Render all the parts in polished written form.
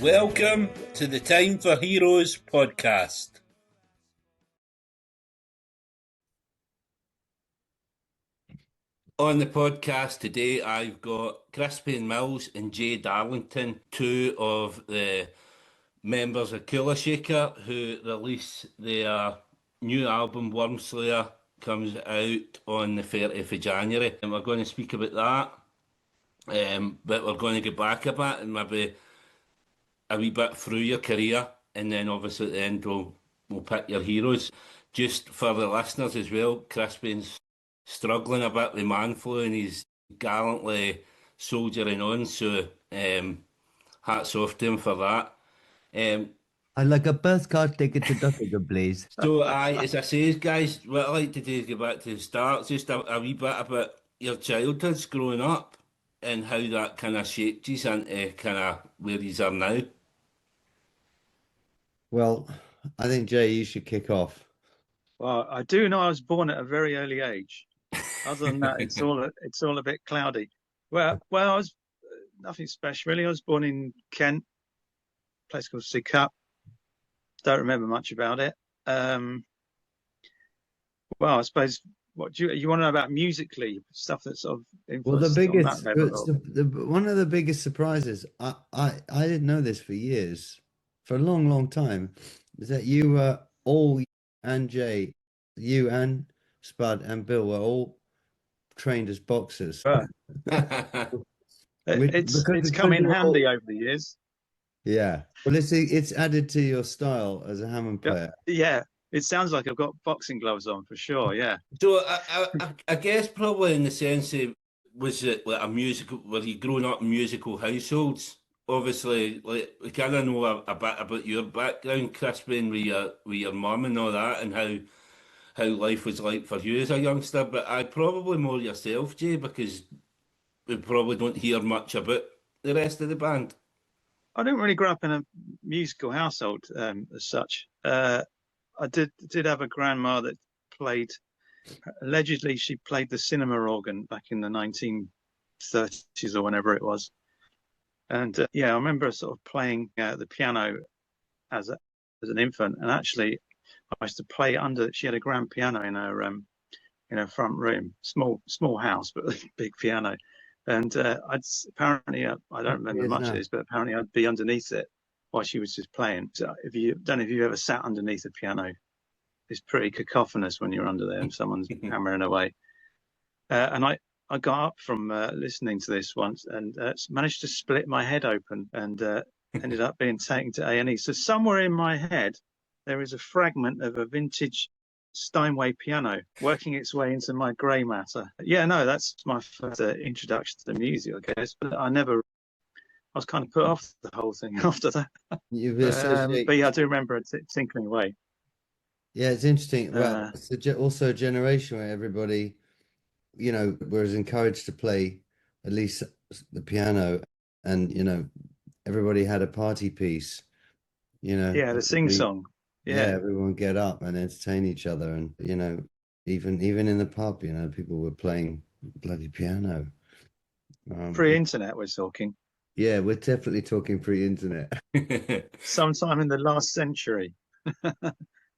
Welcome to the Time for Heroes podcast. On the podcast today, I've got Crispian Mills and Jay Darlington, two of the members of Kula Shaker, who release their new album Wormslayer, comes out on the 30th of January. And we're going to speak about that, but we're going to get back a bit and maybe a wee bit through your career, and then obviously at the end we'll pick your heroes. Just for the listeners as well, Crispian's struggling a bit with man flu and he's gallantly soldiering on, so hats off to him for that. I'd like a bus card ticket to Duttinger, please. So as I say, guys, what I'd like to do is get back to the start, just a wee bit about your childhoods growing up and how that kind of shaped you into kind of where you are now. Well, I think, Jay, you should kick off. Well, I do know I was born at a very early age. Other than that, it's all a bit cloudy. Well, I was nothing special really. I was born in Kent, a place called Sidcup. Don't remember much about it. Well, I suppose what do you want to know about musically stuff that sort of influenced the biggest, one of the biggest surprises. I didn't know this for years, for a long, long time, is that you were all, and Jay, you and Spud and Bill were all trained as boxers. It's come in handy over the years. Yeah, well, it's added to your style as a Hammond player. Yeah, it sounds like I've got boxing gloves on for sure. Yeah. So I guess probably in the sense of, was it like a musical? Were you growing up in musical households? Obviously, like we kind of know a bit about your background, Crispian, with your mum and all that, and how life was like for you as a youngster. But I probably more yourself, Jay, because we probably don't hear much about the rest of the band. I didn't really grow up in a musical household as such. I did have a grandma that played. Allegedly, she played the cinema organ back in the 1930s or whenever it was. And I remember sort of playing the piano as an infant, and actually I used to play under. She had a grand piano in her front room, small house, but a big piano. And apparently I don't remember much of this, but apparently I'd be underneath it while she was just playing. So if you ever sat underneath a piano, it's pretty cacophonous when you're under there and someone's hammering away. And I got up from listening to this once and managed to split my head open and ended up being taken to A&E. So somewhere in my head, there is a fragment of a vintage Steinway piano working its way into my grey matter. Yeah, no, that's my first introduction to the music, I guess. But I was kind of put off the whole thing after that. But yeah, I do remember it tinkling away. Yeah, it's interesting. Well, it's also a generation where everybody, was encouraged to play at least the piano, and everybody had a party piece. Yeah, the sing song. Yeah, everyone get up and entertain each other, and even in the pub, people were playing bloody piano. Pre-internet, we're talking. Yeah, we're definitely talking pre-internet. Sometime in the last century.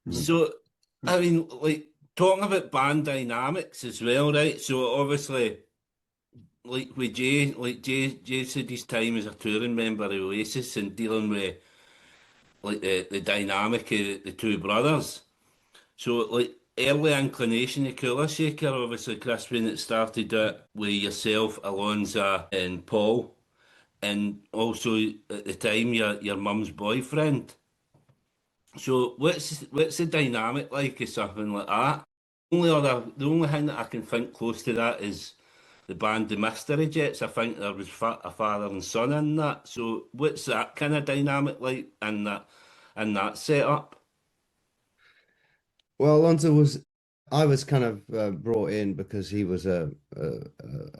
So, I mean, like talking about band dynamics as well, right? So obviously, like with Jay said his time as a touring member of Oasis and dealing with like the dynamic of the two brothers. So like early inclination of Kula Shaker, obviously Crispian, it started it with yourself, Alonza and Paul, and also at the time your mum's boyfriend. So what's the dynamic like of something like that? The only thing that I can think close to that is the band The Mystery Jets. I think there was a father and son in that. So what's that kind of dynamic like in that setup? Well, Alonso I was kind of brought in because he was a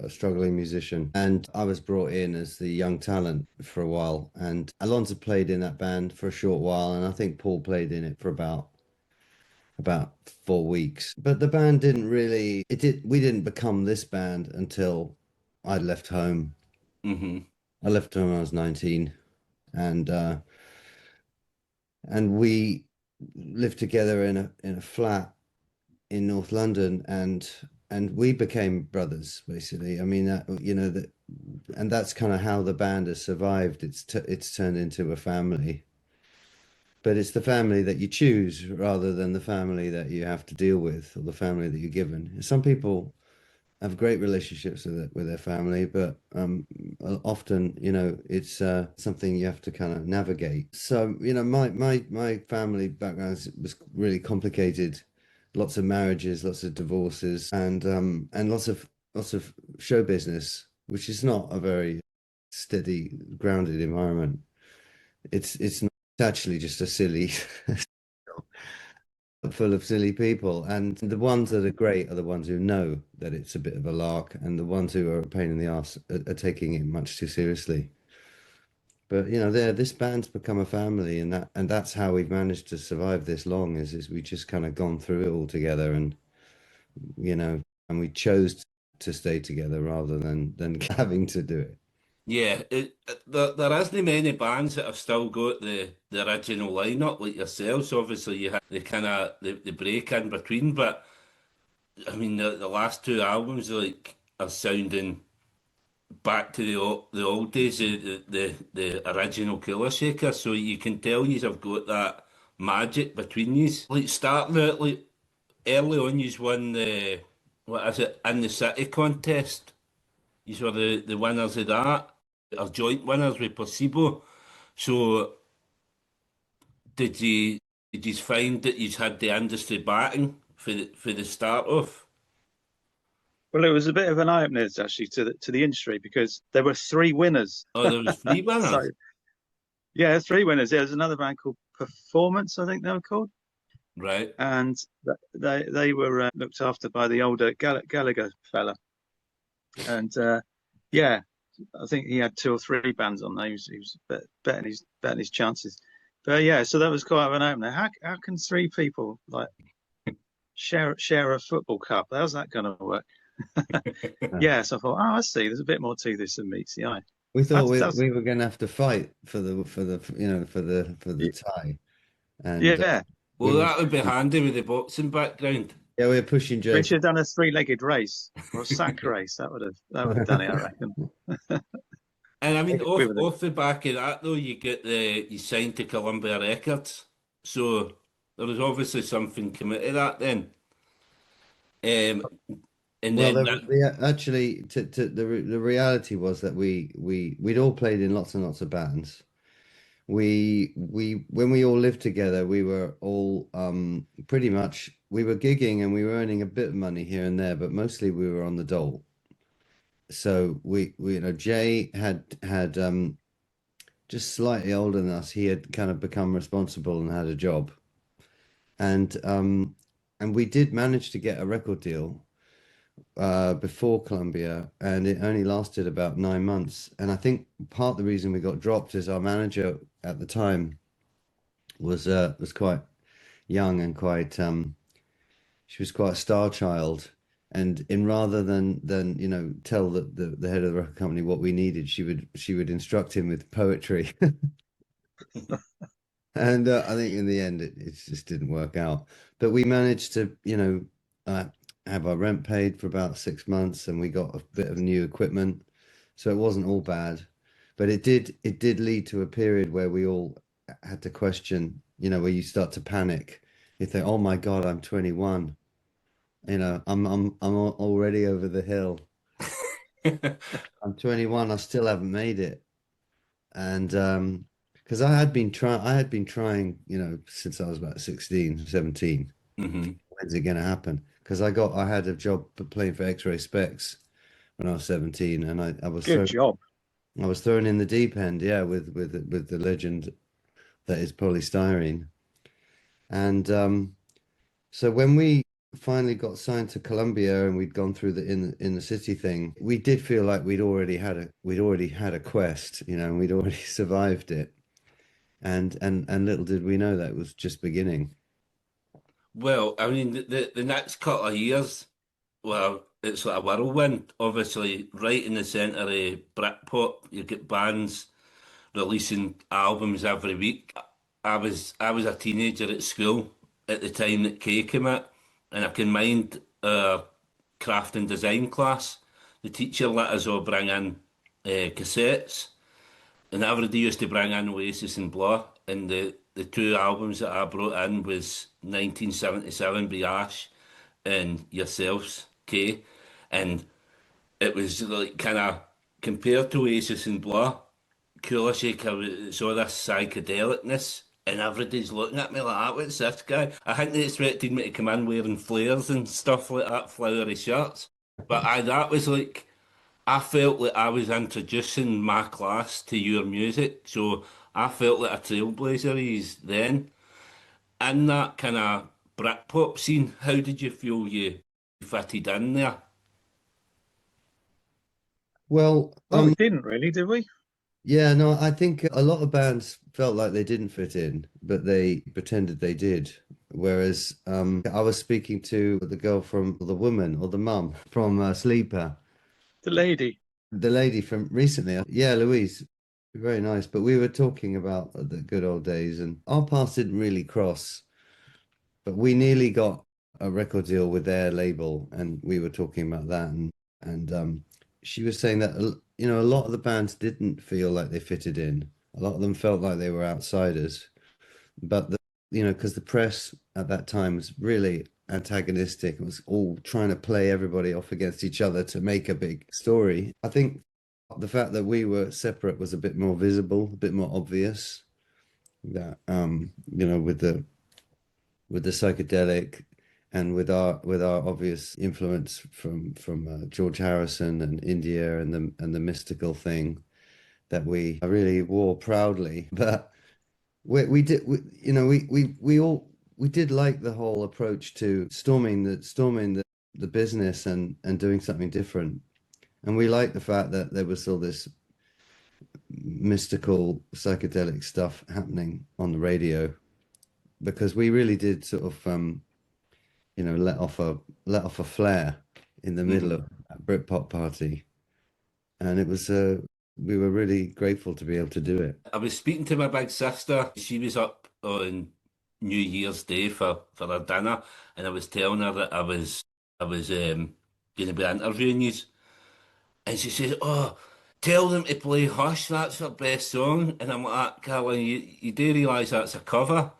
struggling musician, and I was brought in as the young talent for a while. And Alonso played in that band for a short while, and I think Paul played in it for about 4 weeks. But the band we didn't become this band until I'd left home. Mm-hmm. I left home when I was 19, and we lived together in a flat in North London, and we became brothers basically. I mean, that, you know, that, and that's kind of how the band has survived. It's turned into a family, but it's the family that you choose rather than the family that you have to deal with or the family that you're given. Some people have great relationships with their family, but often, you know, it's something you have to kind of navigate. So, you know, my family background was really complicated. Lots of marriages, lots of divorces, and lots of show business, which is not a very steady, grounded environment. It's not, it's actually just a silly full of silly people. And the ones that are great are the ones who know that it's a bit of a lark, and the ones who are a pain in the ass are taking it much too seriously. But you know, this band's become a family, and that's how we've managed to survive this long. Is we just kind of gone through it all together, and you know, and we chose to stay together rather than having to do it. Yeah, there isn't many bands that have still got the original lineup like yourselves. Obviously, you have the kind of the break in between, but I mean the last two albums like are sounding back to the old days, the original Kula Shaker. So you can tell you have got that magic between you. Like starting out like early on, you won the what is it in the city contest. You were the winners of that, or joint winners with Placebo. So did you find that you had the industry backing for the start off? Well, it was a bit of an eye opener actually to the industry because there were three winners. Oh, there was three So winners, yeah, three winners. There was another band called Performance, I think they were called, right? and they were looked after by the older Gallagher fella, and yeah, I think he had two or three bands on there. He was betting his chances. But yeah, so that was quite of an opener. How can three people like share a football cup? How's that going to work? Yeah, so I thought, oh, I see. There's a bit more to this than meets the eye. We thought That's we were going to have to fight for the you know for the tie, and yeah. Well, we were that would be pushing, handy with the boxing background. yeah, we were pushing We Joe. should have done a three-legged race or a sack race. That would have done it, I reckon. And I mean, We were the off the back of that though, you signed to Columbia Records, so there was obviously something coming to that then. Um, and Well, then that, actually, the reality was that we'd all played in lots and lots of bands. We when we all lived together, we were all pretty much we were gigging and we were earning a bit of money here and there, but mostly we were on the dole. So we you know Jay had just slightly older than us. He had kind of become responsible and had a job, and we did manage to get a record deal before Columbia, and it only lasted about 9 months. And I think part of the reason we got dropped is our manager at the time was quite young and quite she was quite a star child. And in rather than you know tell the head of the record company what we needed, she would instruct him with poetry. And I think in the end it just didn't work out. But we managed to, you know, have our rent paid for about 6 months, and we got a bit of new equipment, so it wasn't all bad. But it did lead to a period where we all had to question, you know, where you start to panic. You think, oh my God, I'm 21. You know, I'm already over the hill. I'm 21. I still haven't made it. And because I had been trying, you know, since I was about 16, 17. Mhm. When's it going to happen? Because I had a job playing for X-Ray Specs when I was 17, and good job. I was thrown in the deep end, yeah, with the legend that is polystyrene. And so when we finally got signed to Columbia and we'd gone through the in the city thing, we did feel like we'd already had a quest, you know, and we'd already survived it. And little did we know that it was just beginning. Well, I mean, the next couple of years, well, it's like a whirlwind. Obviously, right in the centre of Britpop, you get bands releasing albums every week. I was a teenager at school at the time that Kay came out, and I can mind our craft and design class. The teacher let us all bring in cassettes, and everybody used to bring in Oasis and Blur. And the two albums that I brought in was 1977 by Ash and yourselves, Kay. And it was like kind of compared to Oasis and Blur, Kula Shaker saw this psychedelicness, and everybody's looking at me like that. What's this guy? I think they expected me to come in wearing flares and stuff like that, flowery shirts. But that was like, I felt like I was introducing my class to your music, so I felt like a trailblazer is then. In that kind of Britpop scene, how did you feel you fitted in there? Well, Well, we didn't really, did we? yeah, no, I think a lot of bands felt like they didn't fit in, but they pretended they did. Whereas I was speaking to the girl from the woman or the mum from Sleeper, The lady. the lady from recently. Yeah, Louise, very nice. But we were talking about the good old days, and our paths didn't really cross. But we nearly got a record deal with their label, and we were talking about that, and she was saying that a lot of the bands didn't feel like they fitted in. A lot of them felt like they were outsiders, but because the press at that time was really antagonistic. It was all trying to play everybody off against each other to make a big story. I think the fact that we were separate was a bit more visible, a bit more obvious. That with the psychedelic and with our obvious influence from George Harrison and India and the mystical thing that we really wore proudly. But we did we did like the whole approach to storming the business and doing something different. And we liked the fact that there was all this mystical psychedelic stuff happening on the radio, because we really did sort of let off a flare in the middle of a Britpop party, and it was we were really grateful to be able to do it. I was speaking to my big sister. She was up on New Year's Day for her dinner, and I was telling her that I was going to be interviewing you, and she said, "Oh, tell them to play Hush. That's their best song." And I'm like, "Caroline, you do realise that's a cover?"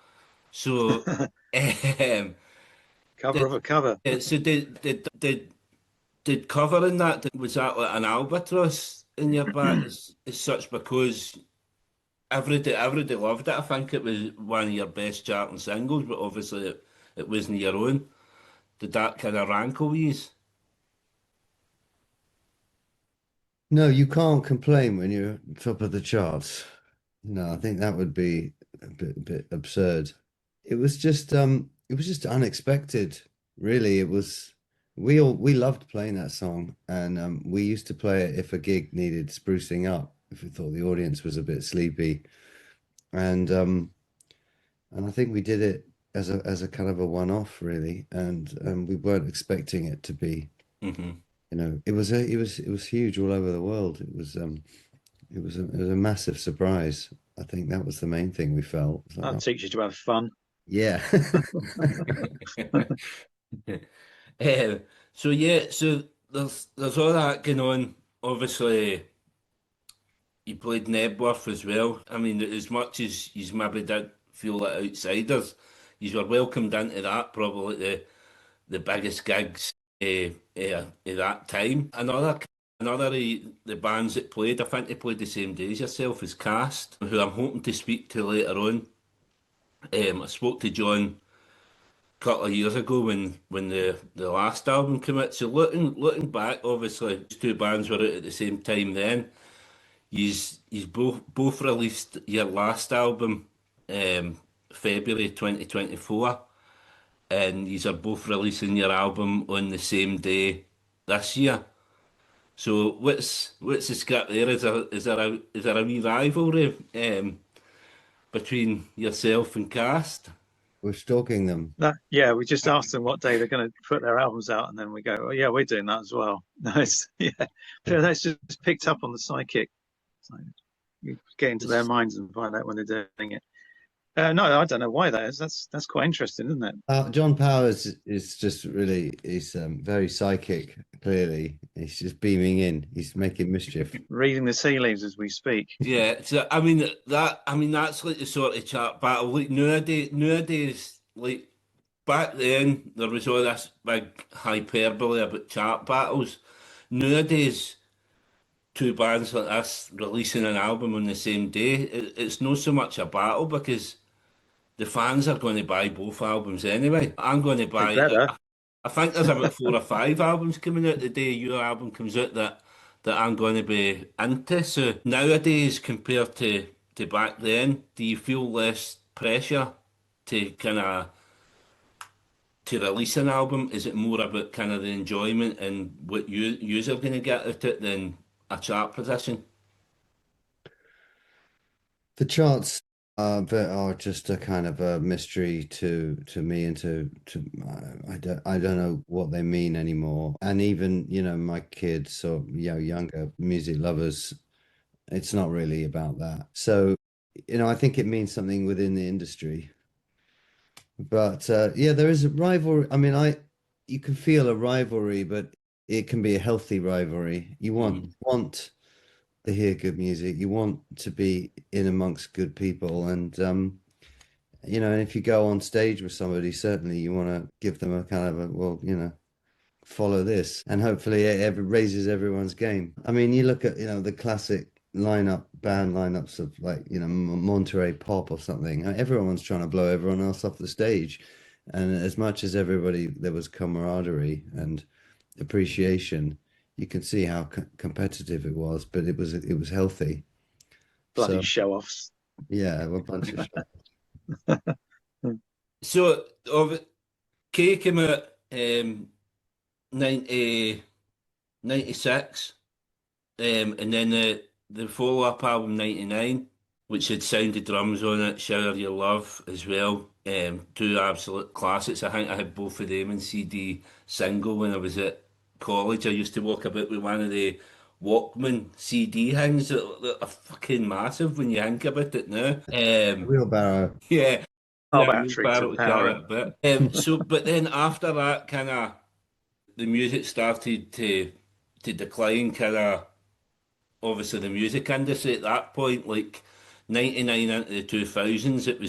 So, um, Cover did, of a cover. so did covering that, was that like an albatross in your back as such, because everybody loved it. I think it was one of your best charting singles, but obviously it wasn't your own. Did that kind of rankle you? No, you can't complain when you're top of the charts. No, I think that would be a bit absurd. It was just unexpected, really. It was we loved playing that song, and we used to play it if a gig needed sprucing up, if we thought the audience was a bit sleepy. And I think we did it as a kind of a one-off, really, and we weren't expecting it to be. Hmm. It was huge all over the world. It was a massive surprise. I think that was the main thing we felt. It was like, That oh, teaches you to have fun. yeah. Um, so yeah, so there's all that going on. Obviously, you played Nebworth as well. I mean, as much as you maybe did feel like outsiders, you were welcomed into that, probably the biggest gigs at that time. Another of the bands that played, I think they played the same day as yourself, as Cast, who I'm hoping to speak to later on. I spoke to John a couple of years ago when the last album came out. So looking back, obviously, these two bands were out at the same time then. You've both released your last album, February 2024, and you are both releasing your album on the same day this year. So what's the script there? Is there a wee rivalry between yourself and Cast? We're stalking them. Yeah, we just asked them what day they're going to put their albums out, and then we go, "Oh yeah, we're doing that as well." No, it's yeah, but that's just picked up on the psychic side. You get into their minds and find out when they're doing it. No, I don't know why that is. That's quite interesting, isn't it? John Powers is just really, he's very psychic, clearly. He's just beaming in. He's making mischief. Reading the tea leaves as we speak. Yeah, so I mean that's like the sort of chat battle. Like nowadays, like back then there was all this big hyperbole about chat battles. Nowadays, two bands like this releasing an album on the same day, it's not so much a battle because the fans are going to buy both albums anyway. I'm going to They buy. better. I think there's about 4 or 5 albums coming out the day your album comes out that I'm going to be into. So nowadays, compared to back then, do you feel less pressure to kind of to release an album? Is it more about kind of the enjoyment and what you are going to get out of it than a chart position? The charts are just a kind of a mystery to me and to I don't know what they mean anymore. And even, my kids or younger music lovers, it's not really about that. So, I think it means something within the industry. But yeah, there is a rivalry. I mean, you can feel a rivalry, but it can be a healthy rivalry. You want to hear good music. You want to be in amongst good people, and and if you go on stage with somebody, certainly you want to give them a kind of follow this, and hopefully it raises everyone's game. I mean, you look at the classic band lineups of like Monterey Pop or something. Everyone's trying to blow everyone else off the stage, and as much as everybody there was camaraderie and appreciation, you can see how competitive it was, but it was healthy. Bloody show-offs. Yeah, a bunch of So, K came out 96, and then the follow-up album 99, which had Sound of Drums on it, Shower Your Love as well. Two absolute classics. I think I had both of them in CD single when I was at college. I used to walk about with one of the Walkman CD things that are fucking massive when you think about it now. wheelbarrow. Yeah, Our yeah, battery to to power carry it a bit. So, but then after that, kind of the music started to decline. Kind of obviously the music industry at that point, like 99 into the 2000s, it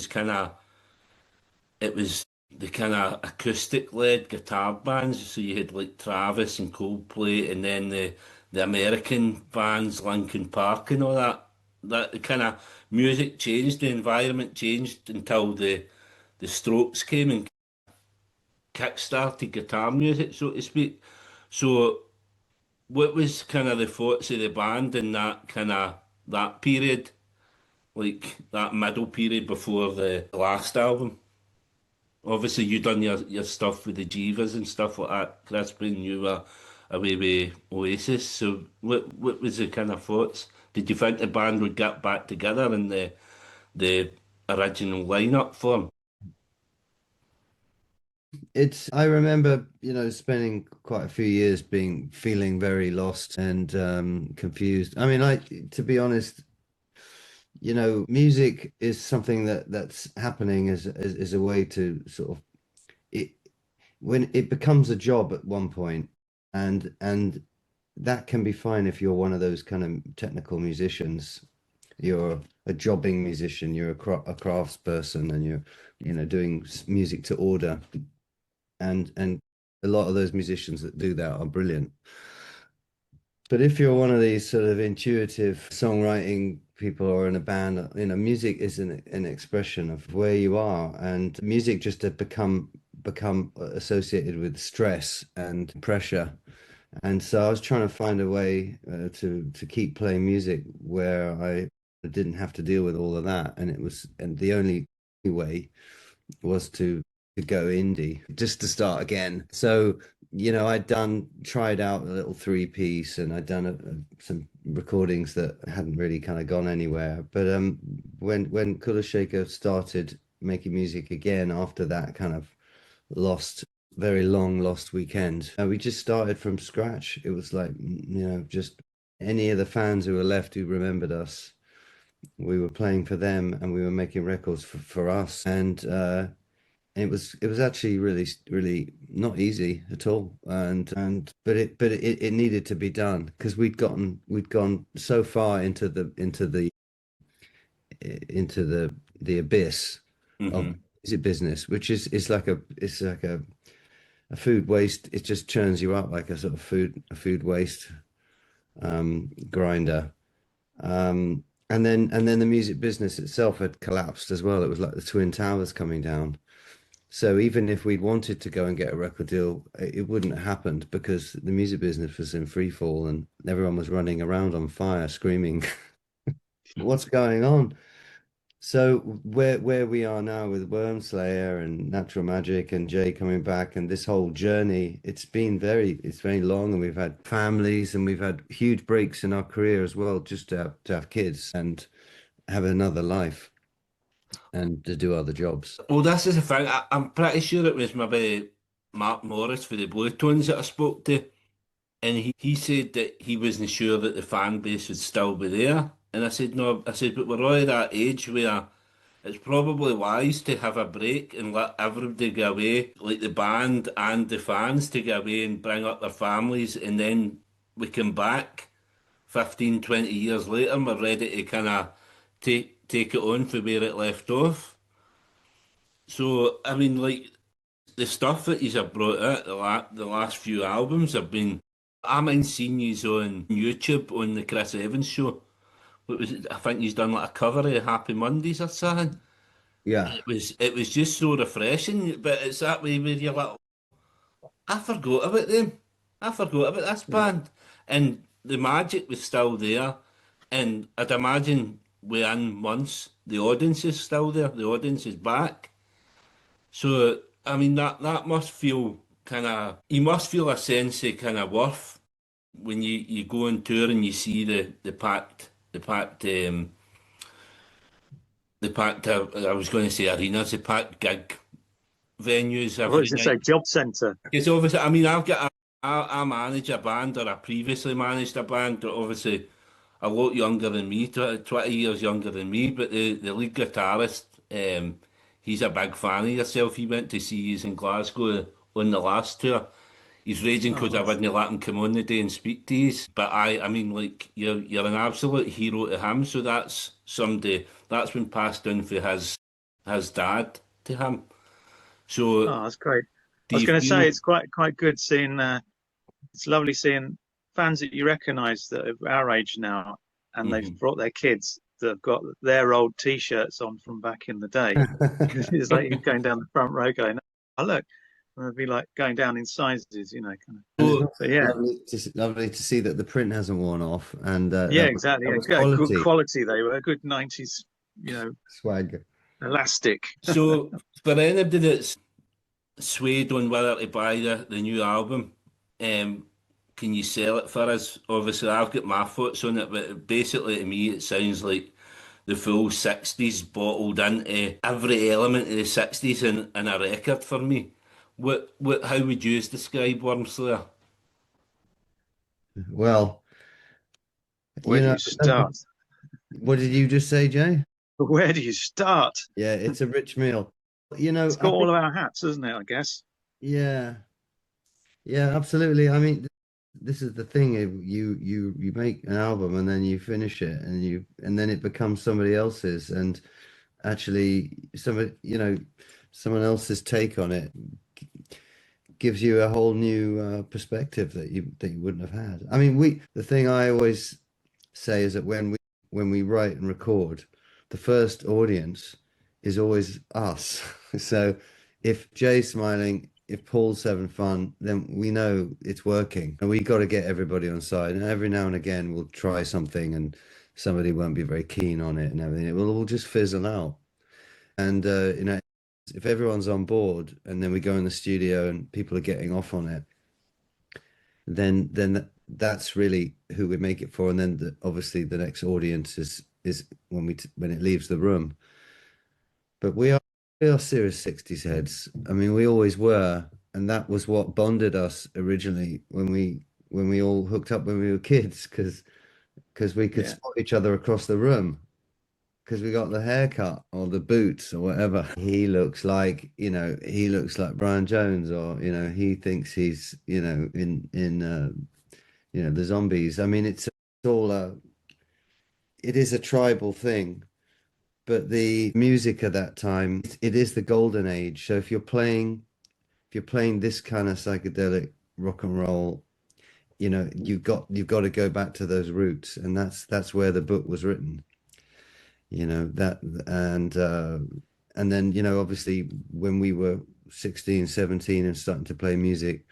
was the kind of acoustic led guitar bands. So you had like Travis and Coldplay, and then the American bands, Linkin Park and all that. That kind of music changed, the environment changed until the Strokes came and kick-started guitar music, so to speak. So what was kind of the thoughts of the band in that kind of that period, like that middle period before the last album? Obviously, you done your stuff with the Jivas and stuff like that, Crispian. You were away with Oasis. So, what was the kind of thoughts? Did you think the band would get back together in the original lineup form? I remember, spending quite a few years feeling very lost and confused. I mean, to be honest, music is something that's happening as a way to sort of it when it becomes a job at one point, and that can be fine if you're one of those kind of technical musicians. You're a jobbing musician, you're a craftsperson, and you're doing music to order, and a lot of those musicians that do that are brilliant. But if you're one of these sort of intuitive songwriting people or in a band, music is an expression of where you are, and music just had become associated with stress and pressure. And so I was trying to find a way to keep playing music where I didn't have to deal with all of that, and the only way was to go indie, just to start again. So I'd tried out a little 3-piece, and I'd done some recordings that hadn't really kind of gone anywhere. But when Kula Shaker started making music again after that kind of very long lost weekend, we just started from scratch. It was like, just any of the fans who were left who remembered us we were playing for them, and we were making records for us, and it was actually really not easy at all, and but it needed to be done because we'd gone so far into the abyss of Hmm. music business, which is like a food waste. It just churns you up like a sort of food waste grinder. And then the music business itself had collapsed as well. It was like the Twin Towers coming down. So even if we'd wanted to go and get a record deal, it wouldn't have happened because the music business was in free fall and everyone was running around on fire, screaming, "What's going on?" So where we are now with Wormslayer and Natural Magic and Jay coming back and this whole journey, it's very long, and we've had families and we've had huge breaks in our career as well, just to have kids and have another life and to do other jobs. Well, this is the thing. I'm pretty sure it was maybe Mark Morris for the Blue Tones that I spoke to, and he said that he wasn't sure that the fan base would still be there. And I said, no, I said, but we're all at that age where it's probably wise to have a break and let everybody go away, like the band and the fans to go away and bring up their families, and then we come back 15, 20 years later and we're ready to kind of take it on from where it left off. So, I mean, like, the stuff that he's have brought out, the last few albums have been. I mind seeing yous on YouTube on the Chris Evans show. What was it? I think he's done like a cover of Happy Mondays or something. Yeah. It was just so refreshing, but it's that way where you're like, I forgot about them. I forgot about this band. And the magic was still there. And I'd imagine within months the audience is still there. The audience is back. So I mean that must feel kind of, you must feel a sense of kind of worth when you go on tour and you see the packed I was going to say arenas, the packed gig venues What every does it say? night. Job centre. Because obviously, I mean, I manage a band, or I previously managed a band, that obviously a lot younger than me, 20 years younger than me, but the lead guitarist, he's a big fan of yourself. He went to see you in Glasgow on the last tour. He's raging Oh, because I nice. wouldn't let him come on the day and speak to you. But I mean, like, you're an absolute hero to him. So that's somebody that's been passed down for his dad to him. So Oh, that's great. I do was you going to say feel? it's quite good seeing. It's lovely seeing fans that you recognise that are our age now, and they've Mhm. brought their kids that have got their old T-shirts on from back in the day. Because it's like you're going down the front row going, "Oh look," and they'd be like going down in sizes, kind of. And it's So, also But yeah, lovely to see that the print hasn't worn off, and yeah, exactly. that Yeah, was good quality quality they were, good '90s, you know, swag. elastic. so for anybody that's swayed on whether to buy the new album, um, can you sell it for us? Obviously, I've got my thoughts on it, but basically to me, it sounds like the full 60s bottled into every element of the 60s in a record for me. How would you describe Wormslayer? Well, Where you do know, you start? what did you just say, Jay? Where do you start? Yeah, it's a rich meal. You It's know, I got all think, of our hats, isn't it? I guess. yeah, yeah, absolutely. I mean, this is the thing. You make an album and then you finish it, and then it becomes somebody else's, and actually, someone else's take on it gives you a whole new perspective that you wouldn't have had. I mean, the thing I always say is that when we write and record, the first audience is always us. So if Jay's smiling, if Paul's having fun, then we know it's working, and we got to get everybody on side. And every now and again, we'll try something, and somebody won't be very keen on it, and everything. It will all just fizzle out. And if everyone's on board, and then we go in the studio and people are getting off on it, that's really who we make it for. And then obviously the next audience is when it leaves the room. But we are serious 60s heads. I mean, we always were, and that was what bonded us originally when we all hooked up when we were kids, because we could Yeah. spot each other across the room. because we got the haircut or the boots or whatever. He looks like, he looks like Brian Jones, or, he thinks he's, in the zombies. I mean, it's all it is a tribal thing, but the music at that time, it is the golden age. So if you're playing this kind of psychedelic rock and roll, you've got to go back to those roots, and that's where the book was written. That and then obviously when we were 16, 17 and starting to play music,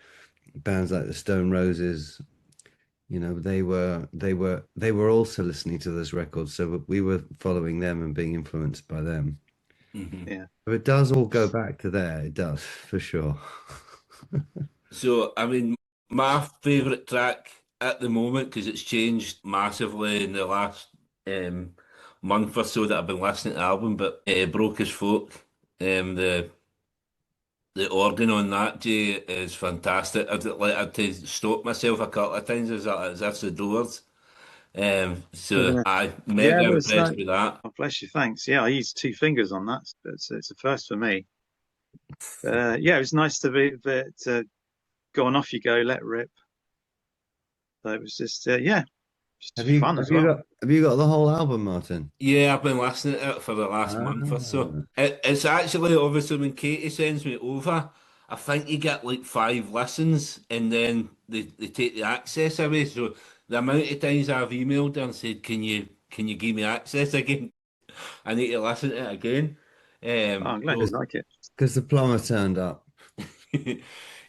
bands like the Stone Roses, they were also listening to those records, so we were following them and being influenced by them. Yeah. So it does all go back to there. It does, for sure. So, I mean, my favourite track at the moment, because it's changed massively in the last month or so that I've been listening to the album, but Broke as Folk, the organ on that, Jay, is fantastic. I'd to stop myself a couple of times as if the doors. So Yeah. I Yeah, mega but it's impressed like, with that. oh, bless you, thanks. Yeah, I used 2 fingers on that. It's a first for me. Yeah, it was nice to go on, off you go, let rip. So it was just, yeah, just Have you fun have as you well. got have you got the whole album, Martin? Yeah, I've been listening to it for the last month or so. Ah. It's actually obviously when Katie sends me over, I think you get like 5 listens and then they take the access away. So the amount of times I've emailed her and said, can you give me access again? I need to listen to it again. Oh, I'm glad So you like it. Because the plumber turned up.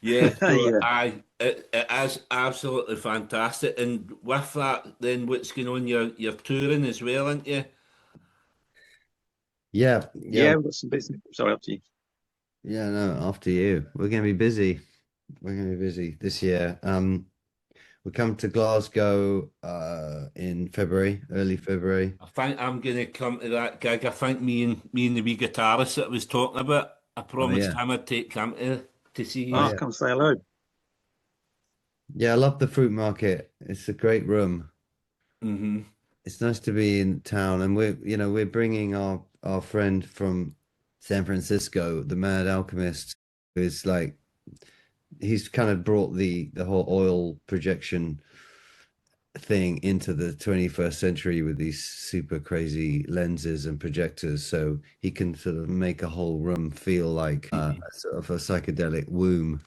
yeah, so Yeah. it is absolutely fantastic. And with that, then what's going on? You're touring as well, aren't you? Yeah, yeah, Yeah, we've got some business. Sorry, up to you. yeah. No, after you. We're going to be busy. We're going to be busy this year. We come to Glasgow in February, early February. I think I'm going to come to that gig. I think me and the wee guitarist that I was talking about, I Oh promised yeah, him I'd take him to see oh you. Oh, yeah, come say hello. yeah. I love the fruit market. It's a great room. Hmm. It's nice to be in town, and we're bringing our friend from San Francisco, the Mad Alchemist, who's like he's kind of brought the whole oil projection thing into the 21st century with these super crazy lenses and projectors, so he can sort of make a whole room feel like a sort of a psychedelic womb,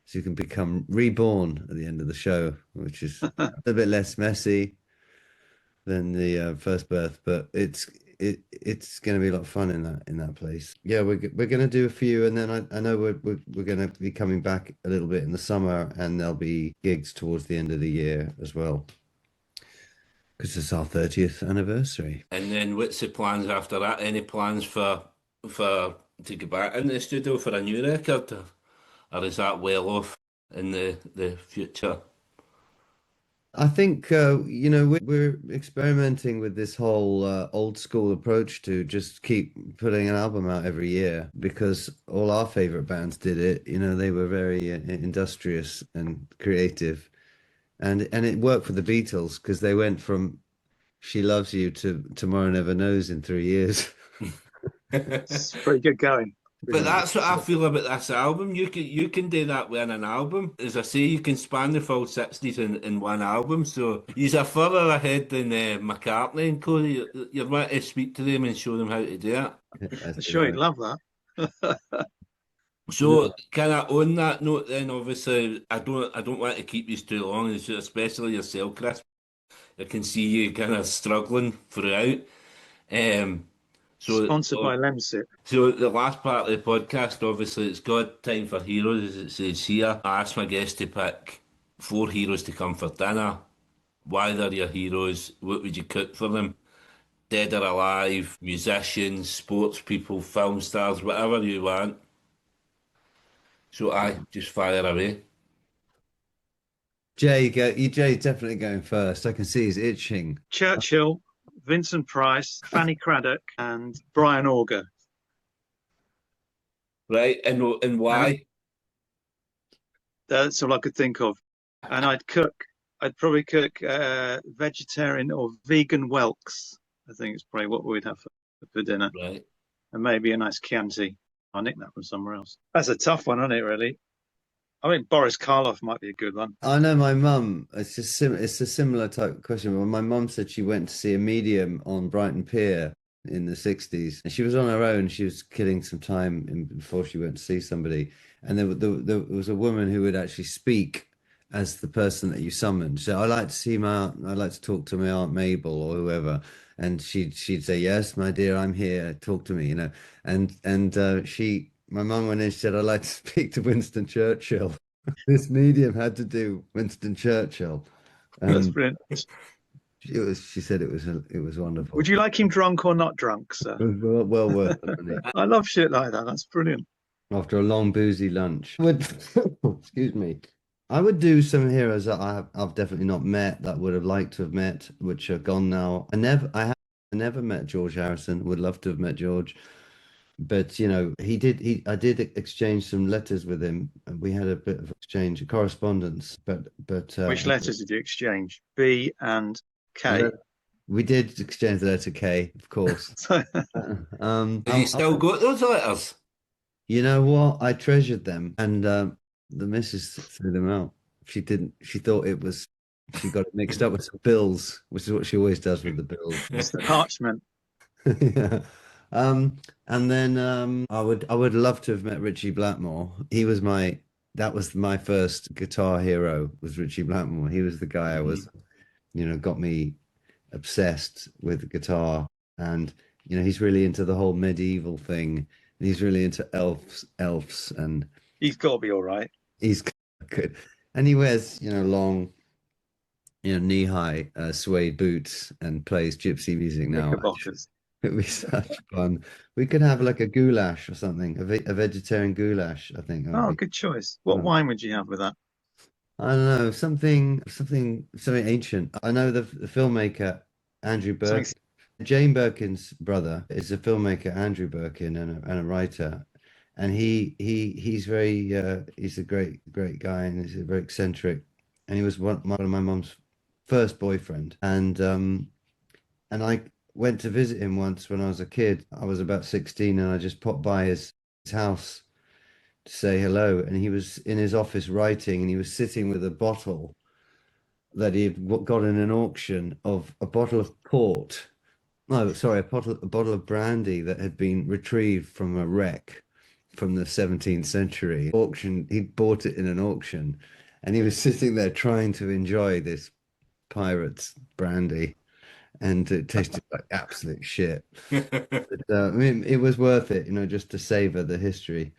so you can become reborn at the end of the show, which is a bit less messy than the first birth, but it's going to be a lot of fun in that place. Yeah, we're going to do a few, and then I know we're going to be coming back a little bit in the summer, and there'll be gigs towards the end of the year as well, because it's our 30th anniversary. And then what's the plans after that? Any plans for to go back in the studio for a new record, or is that well off in the future? I think we're experimenting with this whole old school approach to just keep putting an album out every year, because all our favorite bands did it. They were very industrious and creative, and it worked for the Beatles because they went from "She Loves You" to "Tomorrow Never Knows" in 3 years. It's pretty good going. But Really that's what I good. feel about this album. You can do that with an album. As I say, you can span the full 60s in one album. So you're further ahead than McCartney and Co. You're meant to speak to them and show them how to do it. That's I'm it, sure you'd right. love that. So kind of on that note, then obviously I don't want to keep you too long, especially yourself, Chris. I can see you kind of struggling throughout. Um, so Sponsored by Lemsip. So the last part of the podcast, obviously, it's God Time for Heroes, as it says here. I asked my guests to pick 4 heroes to come for dinner. Why they're your heroes? What would you cook for them? Dead or alive, musicians, sports people, film stars, whatever you want. So I just fire away. Jay's definitely going first. I can see he's itching. Churchill, Vincent Price, Fanny Craddock, and Brian Auger. Right, and And why? that's all I could think of. And I'd probably cook vegetarian or vegan whelks. I think it's probably what we'd have for for dinner, Right. and maybe a nice Chianti. I'll nick that from somewhere else. That's a tough one, isn't it? Really. I think Boris Karloff might be a good one. I know my mum, it's a similar type of question. But my mum said she went to see a medium on Brighton Pier in the 60s. And she was on her own. She was killing some time before she went to see somebody. And there was a woman who would actually speak as the person that you summoned. So I like to see my aunt, I like to talk to my Aunt Mabel or whoever. And she'd say, "Yes, my dear, I'm here. Talk to me," you know. My mum went in, she said, "I'd like to speak to Winston Churchill." This medium had to do Winston Churchill. That's brilliant. She said it was wonderful. Would you like him drunk or not drunk, sir? It was well worth the money. I love shit like that. That's brilliant. After a long boozy lunch. Excuse me. I would do some heroes that I've definitely not met, that would have liked to have met, which are gone now. I never met George Harrison. Would love to have met George. But you know, I did exchange some letters with him, and we had a bit of exchange, correspondence. But Which letters did you exchange? B and K. We did exchange the letter K, of course. Have you still got those letters? You know what? I treasured them, and the missus threw them out. She didn't. She thought it was. She got it mixed up with some bills, which is what she always does with the bills. It's the parchment. Yeah. And then I would love to have met Richie Blackmore. That was my first guitar hero, was Richie Blackmore. He was the guy I was, got me obsessed with the guitar. And he's really into the whole medieval thing. And he's really into elves, and He's got to be all right. he's good. And he wears, long, knee-high suede boots and plays gypsy music now. Knickerbockers. It'd be such fun. We could have like a goulash or something, a vegetarian goulash, I think. Oh, good choice. What wine would you have with that? I don't know, something ancient. I know the filmmaker Andrew Birkin. Jane Birkin's brother is a filmmaker, Andrew Birkin, and a writer. And he's a great guy, and he's very eccentric. And he was one of my mum's first boyfriend. And I went to visit him once when I was a kid. I was about 16, and I just popped by his house to say hello. And he was in his office writing, and he was sitting with a bottle that he'd got in an auction of a bottle of port. No, sorry, a bottle of brandy that had been retrieved from a wreck from the 17th century. He'd bought it in an auction, and he was sitting there trying to enjoy this pirate's brandy. And it tasted like absolute shit. But, I mean, it was worth it, just to savor the history.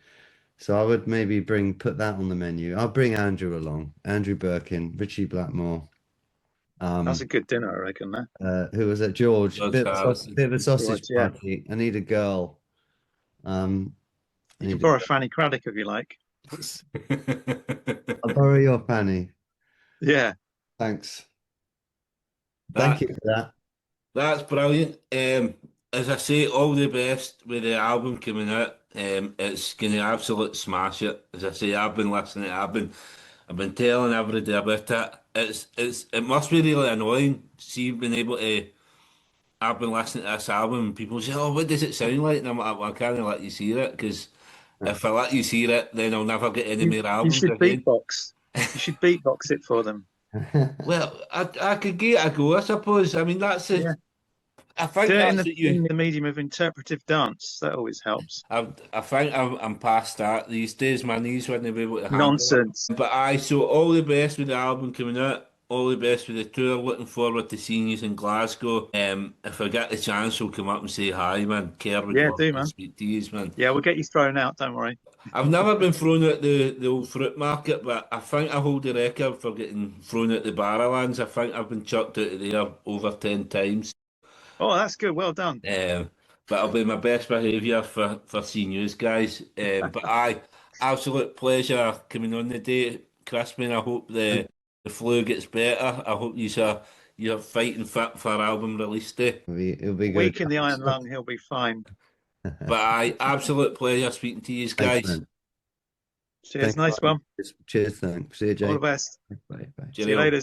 So I would maybe put that on the menu. I'll bring Andrew along, Andrew Birkin, Richie Blackmore. That's a good dinner, I reckon. Who was it? George. Bit of a sausage George, party. I need a girl. You can borrow Fanny Craddock if you like. I'll borrow your Fanny. Yeah. Thanks. Thank you for that. That's brilliant. As I say, all the best with the album coming out. It's gonna absolute smash it. As I say, I've been listening. I've been telling everybody about it. It must be really annoying. See, being able to. I've been listening to this album, and people say, "Oh, what does it sound like?" And I'm like, "I can't let you hear it, because if I let you hear it, then I'll never get any more albums You should again." beatbox. You should beatbox it for them. Well, I could give it a go, I suppose. I mean, that's it. Yeah. I think Do it that's in the medium of interpretive dance. That always helps. I think I'm past that these days. My knees wouldn't be able to handle Nonsense. it. But so all the best with the album coming out. All the best with the tour. Looking forward to seeing you in Glasgow. If I get the chance, we'll come up and say hi, man. Care would love to man. speak to you, man. Yeah, we'll get you thrown out. Don't worry. I've never been thrown at the old fruit market, but I think I hold the record for getting thrown at the Barrowlands. I think I've been chucked out of there over 10 times. Oh, that's good. Well done. But I'll be my best behaviour for seeing you guys. But absolute pleasure coming on the day, Crispian. I hope the flu gets better. I hope you're fighting fit for our album release day. It'll be good. Weak in the iron lung, he'll be fine. But absolute pleasure speaking to you guys. Thanks, Cheers, thanks, nice one. Cheers, thanks. See you, Jay. All the best. Bye. See you later.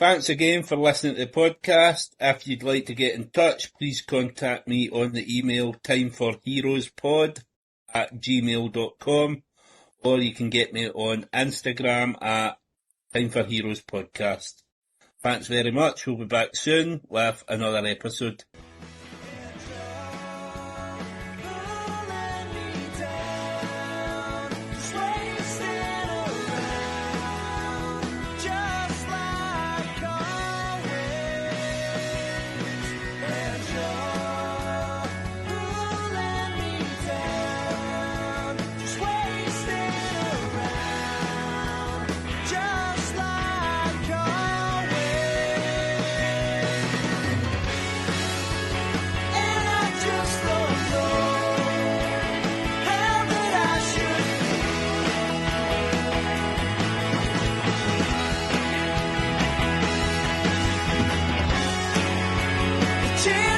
Thanks again for listening to the podcast. If you'd like to get in touch, please contact me on the email timeforheroespod@gmail.com, or you can get me on Instagram at timeforheroespodcast. Thanks very much. We'll be back soon with another episode. Cheers.